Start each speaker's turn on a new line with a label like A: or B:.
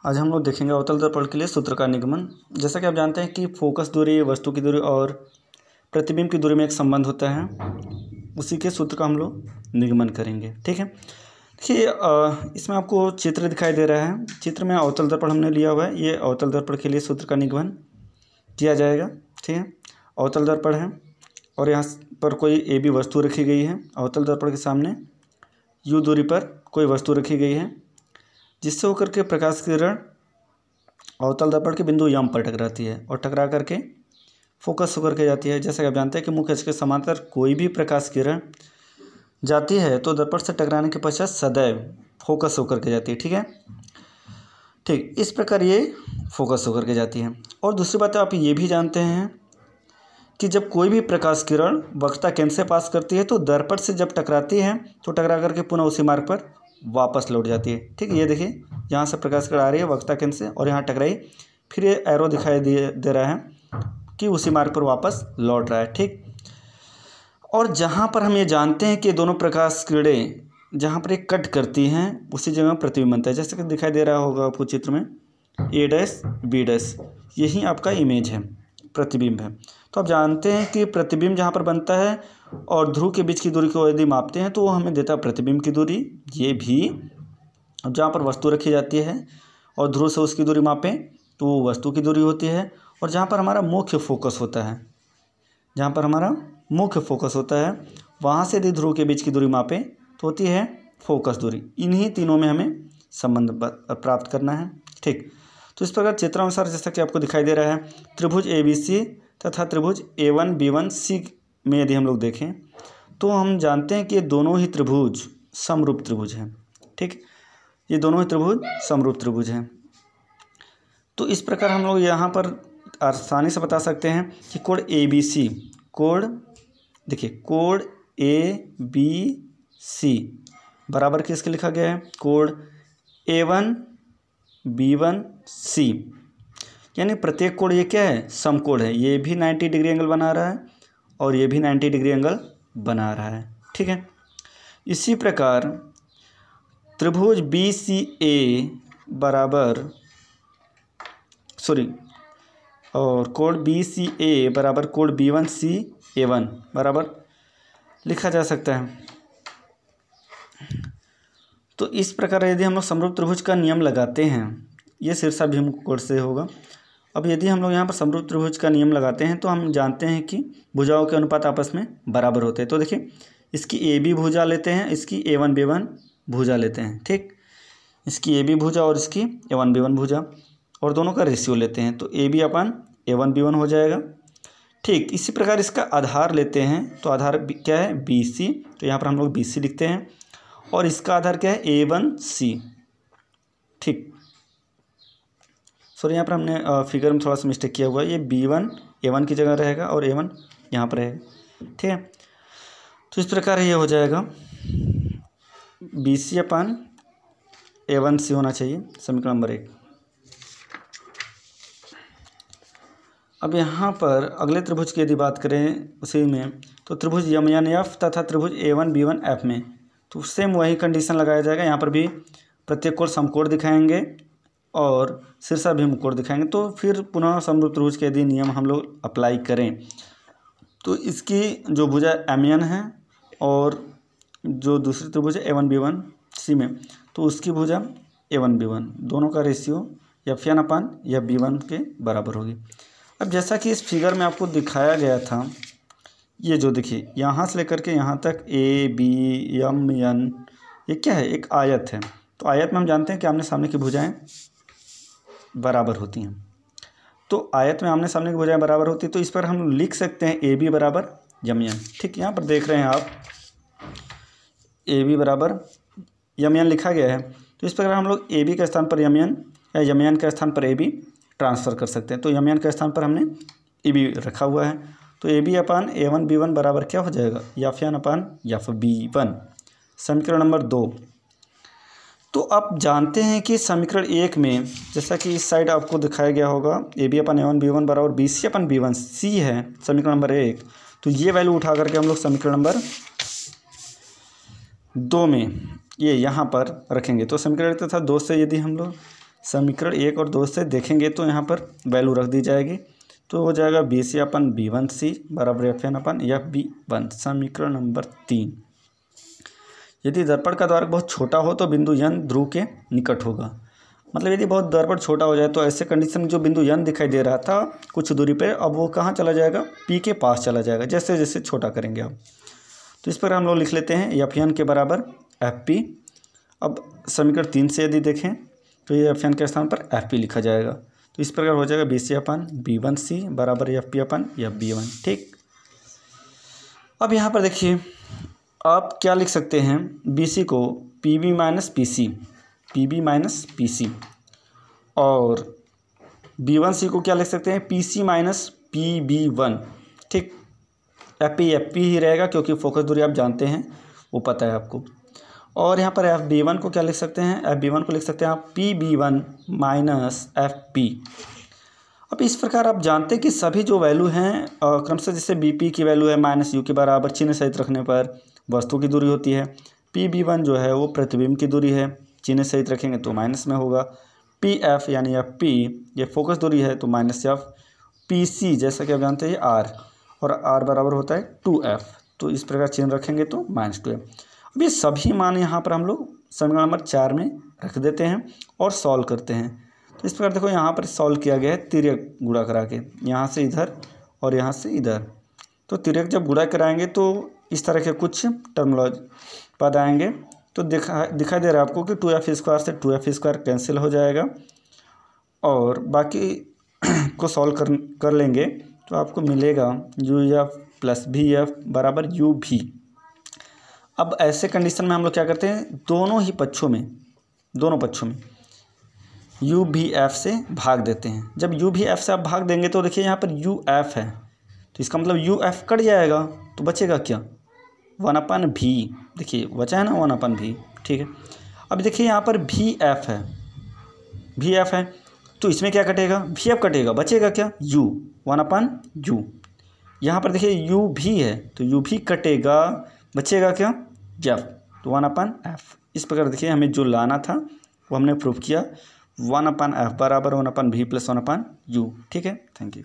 A: आज हम लोग देखेंगे अवतल दर्पण के लिए सूत्र का निगमन। जैसा कि आप जानते हैं कि फोकस दूरी, वस्तु की दूरी और प्रतिबिंब की दूरी में एक संबंध होता है, उसी के सूत्र का हम लोग निगमन करेंगे। ठीक है, देखिए इसमें आपको चित्र दिखाई दे रहा है। चित्र में अवतल दर्पण हमने लिया हुआ है। ये अवतल दर्पण के लिए सूत्र का निगमन किया जाएगा। ठीक है, अवतल दर्पण है और यहाँ पर कोई ए बी वस्तु रखी गई है। अवतल दर्पण के सामने यू दूरी पर कोई वस्तु रखी गई है, जिससे होकर के प्रकाश किरण अवतल दर्पण के बिंदु यम पर टकराती है और टकरा करके फोकस होकर के जाती है। जैसा कि आप जानते हैं कि मुख्य अक्ष के समांतर कोई भी प्रकाश किरण जाती है तो दर्पण से टकराने के पश्चात सदैव फोकस होकर के जाती है। ठीक है, ठीक इस प्रकार ये फोकस होकर के जाती है। और दूसरी बात आप ये भी जानते हैं कि जब कोई भी प्रकाश किरण वक्रता केंद्र से पास करती है तो दर्पण से जब टकराती है तो टकरा करके पुनः उसी मार्ग पर वापस लौट जाती है। ठीक है, ये देखिए यहाँ से प्रकाश किरण आ रही है वक्रता केंद्र से और यहाँ टकराई, फिर ये एरो दिखाई दे रहा है कि उसी मार्ग पर वापस लौट रहा है। ठीक, और जहाँ पर हम ये जानते हैं कि दोनों प्रकाश किरणें जहाँ पर एक कट करती हैं उसी जगह प्रतिबिंब बनता है। जैसे कि दिखाई दे रहा होगा आपको चित्र में ए डैश बी डैश, यही आपका इमेज है, प्रतिबिंब है। तो आप जानते हैं कि प्रतिबिंब जहाँ पर बनता है और ध्रुव के बीच की दूरी को यदि मापते हैं तो वो हमें देता है प्रतिबिंब की दूरी। ये भी जहाँ पर वस्तु रखी जाती है और ध्रुव से उसकी दूरी मापें तो वो वस्तु की दूरी होती है। और जहाँ पर हमारा मुख्य फोकस होता है, जहाँ पर हमारा मुख्य फोकस होता है वहाँ से यदि ध्रुव के बीच की दूरी मापें तो होती है फोकस दूरी। इन्हीं तीनों में हमें संबंध प्राप्त करना है। ठीक, तो इस प्रकार चित्रानुसार जैसा कि आपको दिखाई दे रहा है त्रिभुज ABC तथा त्रिभुज A1B1C में यदि हम लोग देखें तो हम जानते हैं कि ये दोनों ही त्रिभुज समरूप त्रिभुज हैं। ठीक, ये दोनों ही त्रिभुज समरूप त्रिभुज हैं। तो इस प्रकार हम लोग यहाँ पर आसानी से बता सकते हैं कि कोण ABC, कोण देखिए कोण ABC बराबर किसके लिखा गया है, कोण A1B1C, यानी प्रत्येक कोण ये क्या है, समकोण है। ये भी 90 डिग्री एंगल बना रहा है और ये भी 90 डिग्री एंगल बना रहा है। ठीक है, इसी प्रकार त्रिभुज BCA बराबर और कोण BCA बराबर कोण B1CA1 बराबर लिखा जा सकता है। तो इस प्रकार यदि हम लोग समरूप त्रिभुज का नियम लगाते हैं, ये शीर्षाभिमुख कोण से होगा। अब यदि हम लोग यहाँ पर समरूप त्रिभुज का नियम लगाते हैं तो हम जानते हैं कि भुजाओं के अनुपात आपस में बराबर होते हैं। तो देखिए इसकी AB भुजा लेते हैं, इसकी A1B1 भुजा लेते हैं। ठीक, इसकी AB भुजा और इसकी A1B1 भुजा और दोनों का रेशियो लेते हैं तो AB अपन A1B1 हो जाएगा। ठीक, इसी प्रकार इसका आधार लेते हैं तो आधार क्या है BC, तो यहाँ पर हम लोग BC लिखते हैं और इसका आधार क्या है A1C। ठीक, सॉरी यहाँ पर हमने फिगर में थोड़ा सा मिस्टेक किया हुआ है, ये B1 A1 की जगह रहेगा और A1 यहाँ पर रहेगा। ठीक है, तो इस प्रकार ये हो जाएगा BC अपन A1C होना चाहिए, समीकरण नंबर 1। अब यहाँ पर अगले त्रिभुज की यदि बात करें उसी में तो त्रिभुज MNF तथा त्रिभुज A1B1F में तो सेम वही कंडीशन लगाया जाएगा। यहाँ पर भी प्रत्येक कोण समकोण दिखाएंगे और शीर्षाभिमुख कोण दिखाएंगे। तो फिर पुनः समरूप त्रिभुज के यदि नियम हम लोग अप्लाई करें तो इसकी जो भुजा MN है और जो दूसरी त्रिभुज है A1B1C में तो उसकी भुजा A1B1, दोनों का रेशियो F1/B1 के बराबर होगी। अब जैसा कि इस फिगर में आपको दिखाया गया था, ये जो देखिए यहाँ से लेकर के यहाँ तक ABMN ये क्या है, एक आयत है। तो आयत में हम जानते हैं कि आमने सामने की भुजाएं बराबर होती हैं। तो आयत में आमने सामने की भुजाएं बराबर होती है तो इस पर हम लिख सकते हैं AB बराबर MN। ठीक, यहाँ पर देख रहे हैं आप AB बराबर MN लिखा गया है। तो इस प्रकार हम लोग AB के स्थान पर MN या MN के स्थान पर AB ट्रांसफ़र कर सकते हैं। तो MN के स्थान पर हमने AB रखा हुआ है तो AB अपन A1B1 बराबर क्या हो जाएगा, F1/F1, समीकरण नंबर 2। तो आप जानते हैं कि समीकरण 1 में जैसा कि इस साइड आपको दिखाया गया होगा AB/A1B1 बराबर BC/B1C है, समीकरण नंबर 1। तो ये वैल्यू उठा करके हम लोग समीकरण नंबर 2 में ये यहाँ पर रखेंगे। तो समीकरण तथा 2 से यदि हम लोग समीकरण 1 और 2 से देखेंगे तो यहाँ पर वैल्यू रख दी जाएगी, तो हो जाएगा BC अपन B1C बराबर FN अपन FB1। समीकरण नंबर 3, यदि दर्पण का द्वारक बहुत छोटा हो तो बिंदु N ध्रुव के निकट होगा। मतलब यदि बहुत दर्पण छोटा हो जाए तो ऐसे कंडीशन में जो बिंदु N दिखाई दे रहा था कुछ दूरी पे, अब वो कहाँ चला जाएगा, P के पास चला जाएगा जैसे जैसे छोटा करेंगे अब। तो इस पर हम लोग लिख लेते हैं FN के बराबर FP। अब समीकरण 3 से यदि देखें तो ये FN के स्थान पर FP लिखा जाएगा। तो इस प्रकार हो जाएगा BC अपन B1C बराबर FP अपन FB1। ठीक, अब यहाँ पर देखिए आप क्या लिख सकते हैं, BC को PB माइनस PC और B1C को क्या लिख सकते हैं, PC माइनस PB1। ठीक, FP ही रहेगा क्योंकि फोकस दूरी आप जानते हैं, वो पता है आपको। और यहाँ पर FB1 को क्या लिख सकते हैं, FB1 को लिख सकते हैं आप PB1 माइनस FP। अब इस प्रकार आप जानते हैं कि सभी जो वैल्यू हैं क्रमशः, जैसे BP की वैल्यू है -U के बराबर, चिन्ह सहित रखने पर वस्तु की दूरी होती है। PB1 जो है वो प्रतिबिंब की दूरी है, चिन्ह सहित रखेंगे तो माइनस में होगा। PF यानी FP ये फोकस दूरी है तो -F। PC जैसा कि आप जानते हैं R, और R बराबर होता है 2F, तो इस प्रकार चिन्ह रखेंगे तो -2F। अब ये सभी मान यहाँ पर हम लोग समीकरण नंबर 4 में रख देते हैं और सॉल्व करते हैं। तो इस प्रकार देखो यहाँ पर सॉल्व किया गया है तिर्यक गुणा करा के, यहाँ से इधर और यहाँ से इधर। तो तिर्यक जब गुणा कराएंगे तो इस तरह के कुछ टर्मोलॉजी पद आएंगे। तो दिखाई दे रहा है आपको कि 2F स्क्वायर से 2F स्क्वायर कैंसिल हो जाएगा, और बाकी को सॉल्व कर लेंगे तो आपको मिलेगा UF प्लस VF बराबर UV। अब ऐसे कंडीशन में हम लोग क्या करते हैं, दोनों पक्षों में UVF से भाग देते हैं। जब UVF से आप भाग देंगे तो देखिए यहाँ पर UF है, तो इसका मतलब UF कट जाएगा तो बचेगा क्या, 1/V। देखिए बचा है ना 1/V। ठीक है, अब देखिए यहाँ पर VF है तो इसमें क्या कटेगा, VF कटेगा, बचेगा क्या, U 1/U। यहाँ पर देखिए UV है तो UV कटेगा, बचेगा क्या, F, तो 1/F। इस प्रकार देखिए हमें जो लाना था वो हमने प्रूव किया, 1/F बराबर 1/V प्लस 1/U। ठीक है, थैंक यू।